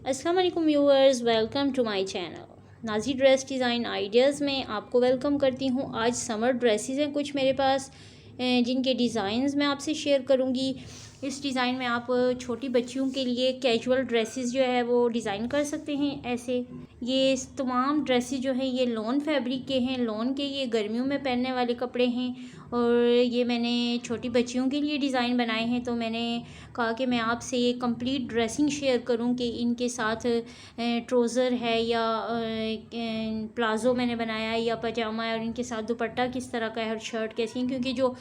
अस्सलाम वालेकुम viewers, welcome to my channel Naji dress design ideas में आपको वेलकम करती हूँ। आज समर ड्रेसेस हैं कुछ मेरे पास जिनके डिज़ाइंस मैं आपसे शेयर करूँगी। इस डिज़ाइन में आप छोटी बच्चियों के लिए कैजुअल ड्रेसेस जो है वो डिज़ाइन कर सकते हैं। ऐसे ये तमाम ड्रेसेस जो हैं ये लॉन फैब्रिक के हैं। लॉन के ये गर्मियों में पहनने वाले कपड़े हैं और ये मैंने छोटी बच्चियों के लिए डिज़ाइन बनाए हैं। तो मैंने कहा कि मैं आपसे ये कंप्लीट ड्रेसिंग शेयर करूं कि इनके साथ ट्रोज़र है या प्लाज़ो मैंने बनाया है या पजामा है और इनके साथ दुपट्टा किस तरह का है और शर्ट कैसी है। क्योंकि जो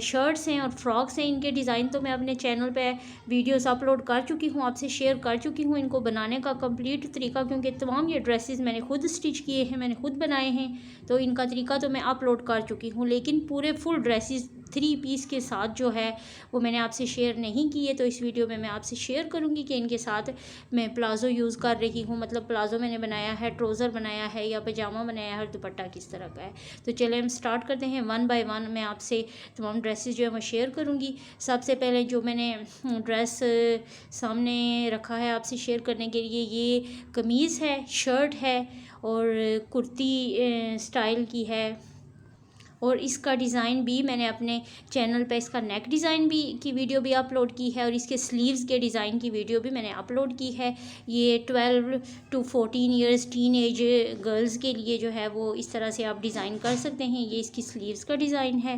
शर्ट्स हैं और फ्रॉक्स हैं इनके डिज़ाइन तो मैं अपने चैनल पे वीडियोस अपलोड कर चुकी हूँ, आपसे शेयर कर चुकी हूँ इनको बनाने का कंप्लीट तरीका। क्योंकि तमाम ये ड्रेसेस मैंने खुद स्टिच किए हैं, मैंने खुद बनाए हैं, तो इनका तरीका तो मैं अपलोड कर चुकी हूँ। लेकिन पूरे फुल ड्रेसेस 3 पीस के साथ जो है वो मैंने आपसे शेयर नहीं किए। तो इस वीडियो में मैं आपसे शेयर करूंगी कि इनके साथ मैं प्लाज़ो यूज़ कर रही हूँ, मतलब प्लाज़ो मैंने बनाया है, ट्रोज़र बनाया है या पजामा बनाया है और दुपट्टा किस तरह का है। तो चलिए हम स्टार्ट करते हैं। 1 बाय 1 मैं आपसे तमाम ड्रेसेस जो है वो शेयर करूँगी। सबसे पहले जो मैंने ड्रेस सामने रखा है आपसे शेयर करने के लिए, ये कमीज़ है, शर्ट है और कुर्ती स्टाइल की है। और इसका डिज़ाइन भी मैंने अपने चैनल पे इसका नेक डिज़ाइन भी की वीडियो भी अपलोड की है और इसके स्लीव्स के डिज़ाइन की वीडियो भी मैंने अपलोड की है। ये 12 to 14 years teen age girls के लिए जो है वो इस तरह से आप डिज़ाइन कर सकते हैं। ये इसकी स्लीव्स का डिज़ाइन है।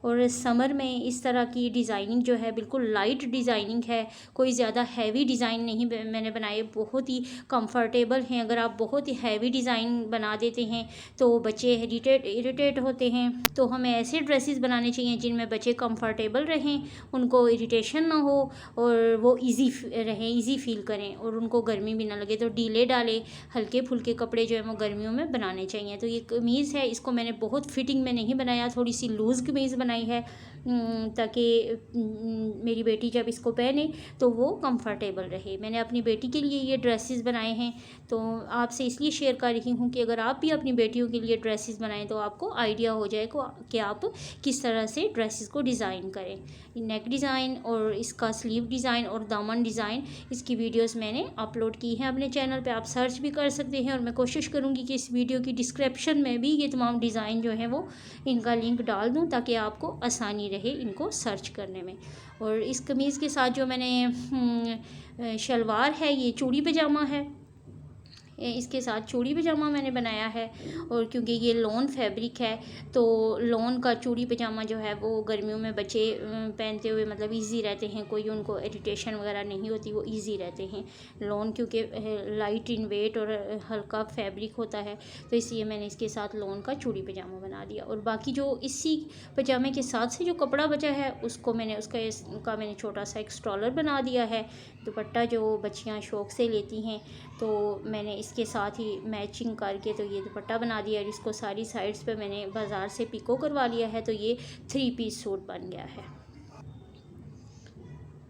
और समर में इस तरह की डिज़ाइनिंग जो है बिल्कुल लाइट डिज़ाइनिंग है, कोई ज़्यादा हैवी डिज़ाइन नहीं मैंने बनाए, बहुत ही कंफर्टेबल हैं। अगर आप बहुत ही हैवी डिज़ाइन बना देते हैं तो बच्चे इरिटेट होते हैं। तो हमें ऐसे ड्रेसेस बनाने चाहिए जिनमें बच्चे कंफर्टेबल रहें, उनको इरिटेशन ना हो और वो ईजी रहें, ईजी फील करें और उनको गर्मी भी ना लगे। तो ढीले डाले हल्के फुल्के कपड़े जो है वो गर्मियों में बनाने चाहिए। तो ये कमीज़ है, इसको मैंने बहुत फिटिंग में नहीं बनाया, थोड़ी सी लूज़ कमीज़ बनाई है ताकि मेरी बेटी जब इसको पहने तो वो कंफर्टेबल रहे। मैंने अपनी बेटी के लिए ये ड्रेसेस बनाए हैं। तो आपसे इसलिए शेयर कर रही हूँ कि अगर आप भी अपनी बेटियों के लिए ड्रेसेस बनाएं तो आपको आइडिया हो जाएगा कि आप किस तरह से ड्रेसेस को डिज़ाइन करें। नेक डिज़ाइन और इसका स्लीव डिज़ाइन और दामन डिज़ाइन, इसकी वीडियोस मैंने अपलोड की हैं अपने चैनल पे, आप सर्च भी कर सकते हैं। और मैं कोशिश करूँगी कि इस वीडियो की डिस्क्रिप्शन में भी ये तमाम डिज़ाइन जो है वो इनका लिंक डाल दूँ ताकि आपको आसानी रहे इनको सर्च करने में। और इस कमीज़ के साथ जो मैंने शलवार है, ये चूड़ी पजामा है, इसके साथ चूड़ी पजामा मैंने बनाया है। और क्योंकि ये लॉन फैब्रिक है तो लॉन का चूड़ी पजामा जो है वो गर्मियों में बच्चे पहनते हुए मतलब इजी रहते हैं, कोई उनको इरिटेशन वगैरह नहीं होती, वो इजी रहते हैं। लॉन क्योंकि लाइट इन वेट और हल्का फैब्रिक होता है, तो इसलिए मैंने इसके साथ लॉन का चूड़ी पजामा बना दिया। और बाकी जो इसी पजामे के साथ से जो कपड़ा बचा है उसको मैंने उसका मैंने छोटा सा एक स्टॉलर बना दिया है। दुपट्टा जो बच्चियाँ शौक़ से लेती हैं तो मैंने इसके साथ ही मैचिंग करके तो ये दुपट्टा बना दिया और इसको सारी साइड्स पे मैंने बाज़ार से पिको करवा लिया है। तो ये 3 पीस सूट बन गया है।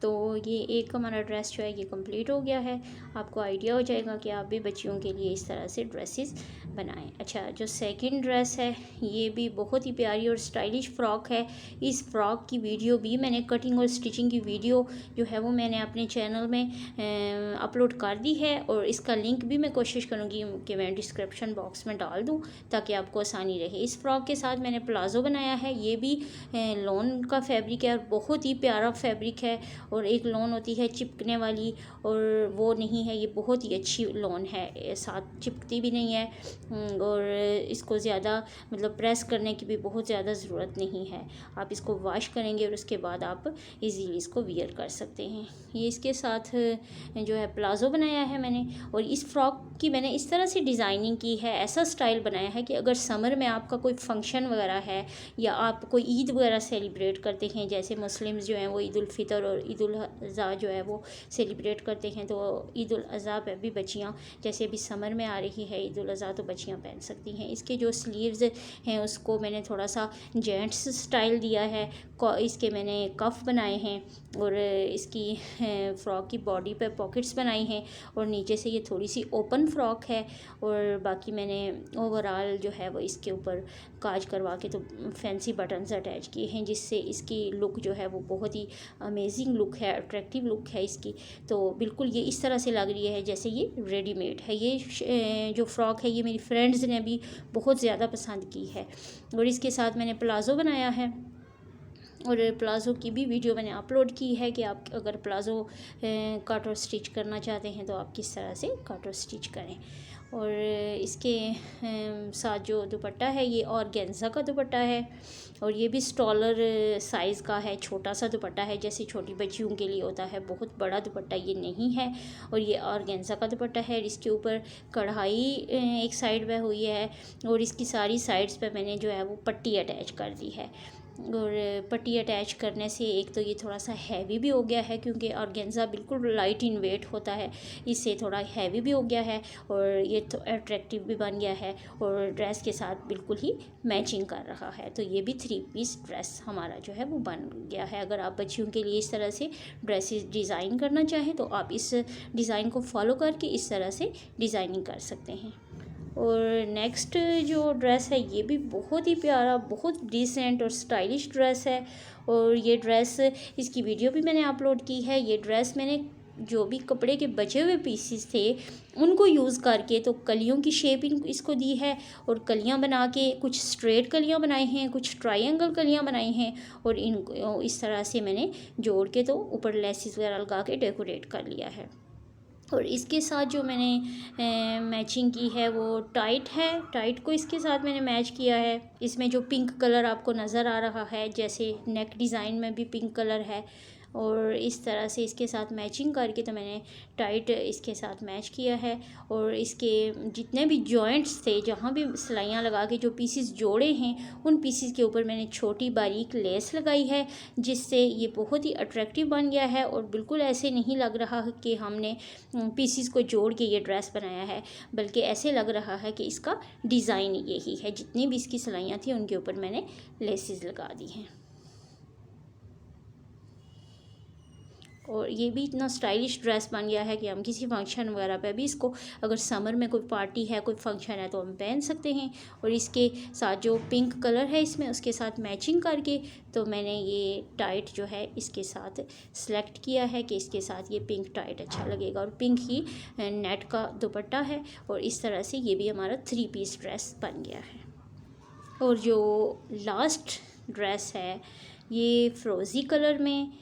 तो ये एक हमारा ड्रेस जो है ये कंप्लीट हो गया है। आपको आइडिया हो जाएगा कि आप भी बच्चियों के लिए इस तरह से ड्रेसेस बनाएं। अच्छा, जो सेकंड ड्रेस है ये भी बहुत ही प्यारी और स्टाइलिश फ़्रॉक है। इस फ़्रॉक की वीडियो भी मैंने कटिंग और स्टिचिंग की वीडियो जो है वो मैंने अपने चैनल में अपलोड कर दी है और इसका लिंक भी मैं कोशिश करूँगी कि मैं डिस्क्रिप्शन बॉक्स में डाल दूँ ताकि आपको आसानी रहे। इस फ़्रॉक के साथ मैंने प्लाज़ो बनाया है, ये भी लॉन का फैब्रिक है और बहुत ही प्यारा फैब्रिक है। और एक लॉन होती है चिपकने वाली और वो नहीं है, ये बहुत ही अच्छी लॉन है, साथ चिपकती भी नहीं है और इसको ज़्यादा मतलब प्रेस करने की भी बहुत ज़्यादा ज़रूरत नहीं है। आप इसको वॉश करेंगे और उसके बाद आप इजीली इसको वियर कर सकते हैं। ये इसके साथ जो है प्लाज़ो बनाया है मैंने और इस फ्रॉक की मैंने इस तरह से डिज़ाइनिंग की है, ऐसा स्टाइल बनाया है कि अगर समर में आपका कोई फंक्शन वगैरह है या आप कोई ईद वगैरह सेलिब्रेट करते हैं, जैसे मुस्लिम्स जो हैं वो ईद उल फितर और ईद उल अज़हा जो है वो सेलिब्रेट करते हैं, तो ईद उल अज़हा पे भी बच्चियाँ, जैसे अभी समर में आ रही है ईद उल अज़हा, तो बच्चियाँ पहन सकती हैं। इसके जो स्लीव्स हैं उसको मैंने थोड़ा सा जेंट्स स्टाइल दिया है, इसके मैंने कफ बनाए हैं और इसकी फ़्रॉक की बॉडी पे पॉकेट्स बनाई हैं और नीचे से ये थोड़ी सी ओपन फ़्रॉक है। और बाकी मैंने ओवरऑल जो है वो इसके ऊपर काज करवा के तो फैंसी बटन्स अटैच किए हैं जिससे इसकी लुक जो है वो बहुत ही अमेजिंग लुक है, अट्रैक्टिव लुक है इसकी। तो बिल्कुल ये इस तरह से लग रही है जैसे ये रेडीमेड है। ये जो फ़्रॉक है ये मेरी फ्रेंड्स ने भी बहुत ज़्यादा पसंद की है। और इसके साथ मैंने प्लाज़ो बनाया है, और प्लाज़ो की भी वीडियो मैंने अपलोड की है कि आप अगर प्लाज़ो कट और स्टिच करना चाहते हैं तो आप किस तरह से कट और स्टिच करें। और इसके साथ जो दुपट्टा है ये ऑर्गेन्जा का दुपट्टा है, और ये भी स्टॉलर साइज़ का है, छोटा सा दुपट्टा है जैसे छोटी बच्चियों के लिए होता है, बहुत बड़ा दुपट्टा ये नहीं है। और ये ऑर्गेन्जा का दुपट्टा है, इसके ऊपर कढ़ाई एक साइड पे हुई है, और इसकी सारी साइड्स पे मैंने जो है वो पट्टी अटैच कर दी है। और पट्टी अटैच करने से एक तो ये थोड़ा सा हैवी भी हो गया है, क्योंकि ऑर्गेन्जा बिल्कुल लाइट इन वेट होता है, इससे थोड़ा हैवी भी हो गया है, और ये तो अट्रैक्टिव भी बन गया है, और ड्रेस के साथ बिल्कुल ही मैचिंग कर रहा है। तो ये भी 3 पीस ड्रेस हमारा जो है वो बन गया है। अगर आप बच्चियों के लिए इस तरह से ड्रेसेस डिज़ाइन करना चाहें तो आप इस डिज़ाइन को फॉलो करके इस तरह से डिज़ाइनिंग कर सकते हैं। और नेक्स्ट जो ड्रेस है ये भी बहुत ही प्यारा, बहुत डिसेंट और स्टाइलिश ड्रेस है। और ये ड्रेस, इसकी वीडियो भी मैंने अपलोड की है। ये ड्रेस मैंने जो भी कपड़े के बचे हुए पीसीस थे उनको यूज़ करके तो कलियों की शेप इसको दी है, और कलियां बना के कुछ स्ट्रेट कलियां बनाई हैं, कुछ ट्रायंगल कलियां बनाई हैं, और इनको इस तरह से मैंने जोड़ के तो ऊपर लेसिस वगैरह लगा के डेकोरेट कर लिया है। और इसके साथ जो मैंने मैचिंग की है वो टाइट है, टाइट को इसके साथ मैंने मैच किया है। इसमें जो पिंक कलर आपको नज़र आ रहा है, जैसे नेक डिज़ाइन में भी पिंक कलर है, और इस तरह से इसके साथ मैचिंग करके तो मैंने टाइट इसके साथ मैच किया है। और इसके जितने भी जॉइंट्स थे, जहाँ भी सिलाइयाँ लगा के जो पीसेस जोड़े हैं, उन पीसेस के ऊपर मैंने छोटी बारीक लेस लगाई है, जिससे ये बहुत ही अट्रैक्टिव बन गया है। और बिल्कुल ऐसे नहीं लग रहा कि हमने पीसेस को जोड़ के ये ड्रेस बनाया है, बल्कि ऐसे लग रहा है कि इसका डिज़ाइन यही है। जितनी भी इसकी सिलाइयाँ थी उनके ऊपर मैंने लेसेस लगा दी हैं। और ये भी इतना स्टाइलिश ड्रेस बन गया है कि हम किसी फंक्शन वगैरह पे भी इसको, अगर समर में कोई पार्टी है, कोई फंक्शन है, तो हम पहन सकते हैं। और इसके साथ जो पिंक कलर है इसमें, उसके साथ मैचिंग करके तो मैंने ये टाइट जो है इसके साथ सेलेक्ट किया है कि इसके साथ ये पिंक टाइट अच्छा लगेगा। और पिंक ही नेट का दुपट्टा है, और इस तरह से ये भी हमारा 3 पीस ड्रेस बन गया है। और जो लास्ट ड्रेस है ये फ़िरोज़ी कलर में,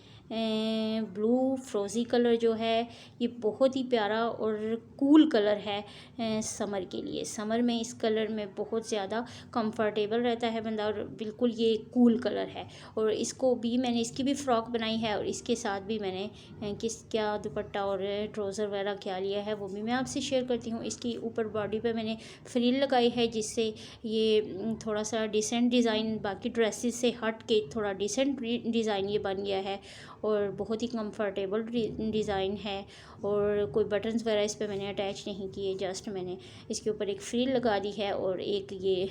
ब्लू फ़िरोज़ी कलर जो है ये बहुत ही प्यारा और कूल कलर है समर के लिए। समर में इस कलर में बहुत ज़्यादा कंफर्टेबल रहता है बंदा, और बिल्कुल ये कूल कलर है। और इसको भी मैंने, इसकी भी फ़्रॉक बनाई है, और इसके साथ भी मैंने क्या दुपट्टा और ट्राउज़र वगैरह क्या लिया है वो भी मैं आपसे शेयर करती हूँ। इसकी ऊपर बॉडी पे मैंने फ्रिल लगाई है, जिससे ये थोड़ा सा डिसेंट डिज़ाइन, बाकी ड्रेसेस से हट के थोड़ा डिसेंट डिज़ाइन ये बन गया है, और बहुत ही कंफर्टेबल डिज़ाइन है। और कोई बटन्स वगैरह इस पर मैंने अटैच नहीं किए, जस्ट मैंने इसके ऊपर एक फ्रिल लगा दी है। और एक ये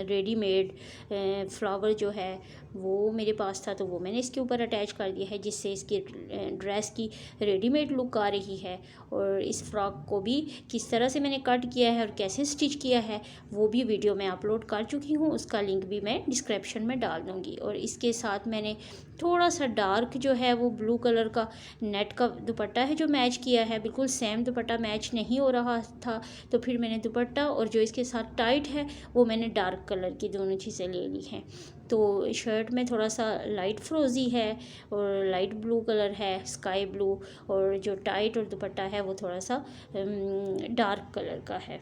रेडीमेड फ्लावर जो है वो मेरे पास था, तो वो मैंने इसके ऊपर अटैच कर दिया है, जिससे इसकी ड्रेस की रेडीमेड लुक आ रही है। और इस फ्रॉक को भी किस तरह से मैंने कट किया है और कैसे स्टिच किया है वो भी वीडियो मैं अपलोड कर चुकी हूँ, उसका लिंक भी मैं डिस्क्रिप्शन में डाल दूँगी। और इसके साथ मैंने थोड़ा सा डार्क जो है वो ब्लू कलर का नेट का दुपट्टा है जो मैच किया है। बिल्कुल सेम दुपट्टा मैच नहीं हो रहा था, तो फिर मैंने दुपट्टा और जो इसके साथ टाइट है वो मैंने डार्क कलर की दोनों चीज़ें ले ली हैं। तो शर्ट में थोड़ा सा लाइट फ्रोज़ी है और लाइट ब्लू कलर है, स्काई ब्लू, और जो टाइट और दुपट्टा है वो थोड़ा सा डार्क कलर का है।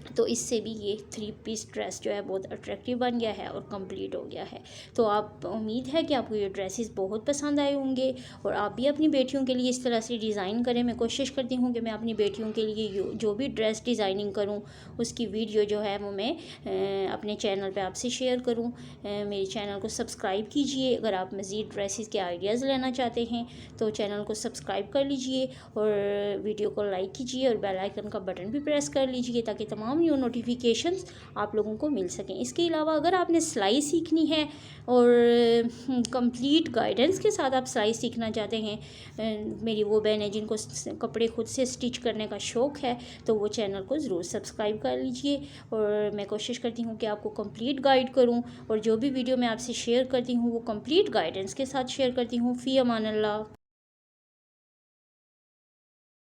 तो इससे भी ये 3 पीस ड्रेस जो है बहुत अट्रैक्टिव बन गया है और कंप्लीट हो गया है। तो आप, उम्मीद है कि आपको ये ड्रेसेस बहुत पसंद आए होंगे, और आप भी अपनी बेटियों के लिए इस तरह से डिज़ाइन करें। मैं कोशिश करती हूँ कि मैं अपनी बेटियों के लिए जो भी ड्रेस डिज़ाइनिंग करूँ उसकी वीडियो जो है वो मैं अपने चैनल पे आपसे शेयर करूँ। मेरे चैनल को सब्सक्राइब कीजिए। अगर आप मज़ीद ड्रेसेस के आइडियाज़ लेना चाहते हैं तो चैनल को सब्सक्राइब कर लीजिए, और वीडियो को लाइक कीजिए, और बेल आइकन का बटन भी प्रेस कर लीजिए, ताकि तमाम न्यू नोटिफिकेशंस आप लोगों को मिल सकें। इसके अलावा अगर आपने सिलाई सीखनी है और कंप्लीट गाइडेंस के साथ आप सिलाई सीखना चाहते हैं, मेरी वो बहन है जिनको कपड़े खुद से स्टिच करने का शौक़ है, तो वो चैनल को ज़रूर सब्सक्राइब कर लीजिए। और मैं कोशिश करती हूँ कि आपको कंप्लीट गाइड करूँ, और जो भी वीडियो मैं आपसे शेयर करती हूँ वो कंप्लीट गाइडेंस के साथ शेयर करती हूँ। फ़ी अमान अल्लाह।